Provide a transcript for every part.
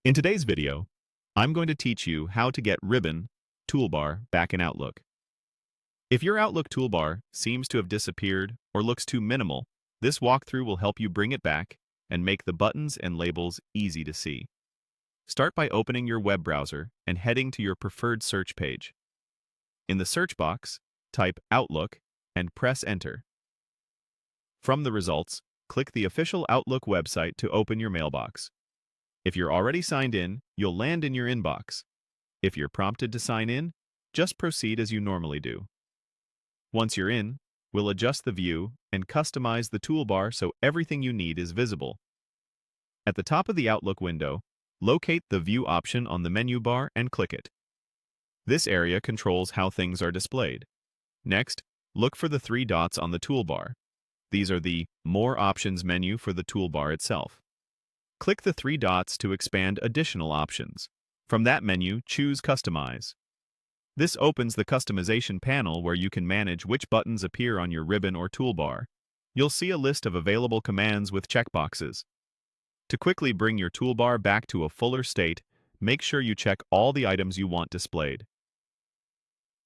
In today's video, I'm going to teach you how to get Ribbon Toolbar back in Outlook. If your Outlook toolbar seems to have disappeared or looks too minimal, this walkthrough will help you bring it back and make the buttons and labels easy to see. Start by opening your web browser and heading to your preferred search page. In the search box, type Outlook and press Enter. From the results, click the official Outlook website to open your mailbox. If you're already signed in, you'll land in your inbox. If you're prompted to sign in, just proceed as you normally do. Once you're in, we'll adjust the view and customize the toolbar so everything you need is visible. At the top of the Outlook window, locate the View option on the menu bar and click it. This area controls how things are displayed. Next, look for the three dots on the toolbar. These are the More Options menu for the toolbar itself. Click the three dots to expand additional options. From that menu, choose Customize. This opens the customization panel where you can manage which buttons appear on your ribbon or toolbar. You'll see a list of available commands with checkboxes. To quickly bring your toolbar back to a fuller state, make sure you check all the items you want displayed.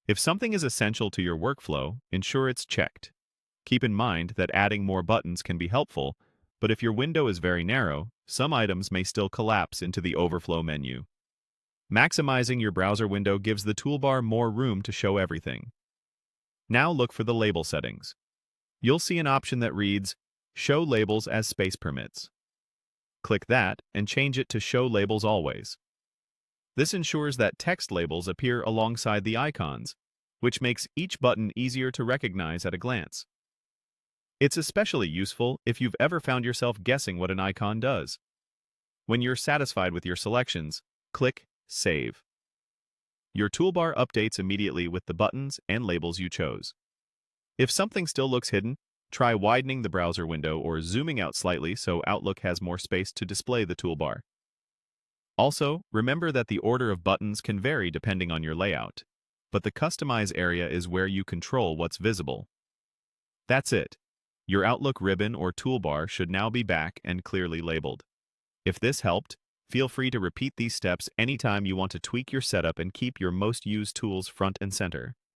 If something is essential to your workflow, ensure it's checked. Keep in mind that adding more buttons can be helpful, but if your window is very narrow, some items may still collapse into the overflow menu. Maximizing your browser window gives the toolbar more room to show everything. Now look for the label settings. You'll see an option that reads, Show Labels as Space Permits. Click that and change it to Show Labels Always. This ensures that text labels appear alongside the icons, which makes each button easier to recognize at a glance. It's especially useful if you've ever found yourself guessing what an icon does. When you're satisfied with your selections, click Save. Your toolbar updates immediately with the buttons and labels you chose. If something still looks hidden, try widening the browser window or zooming out slightly so Outlook has more space to display the toolbar. Also, remember that the order of buttons can vary depending on your layout, but the Customize area is where you control what's visible. That's it. Your Outlook ribbon or toolbar should now be back and clearly labeled. If this helped, feel free to repeat these steps anytime you want to tweak your setup and keep your most used tools front and center.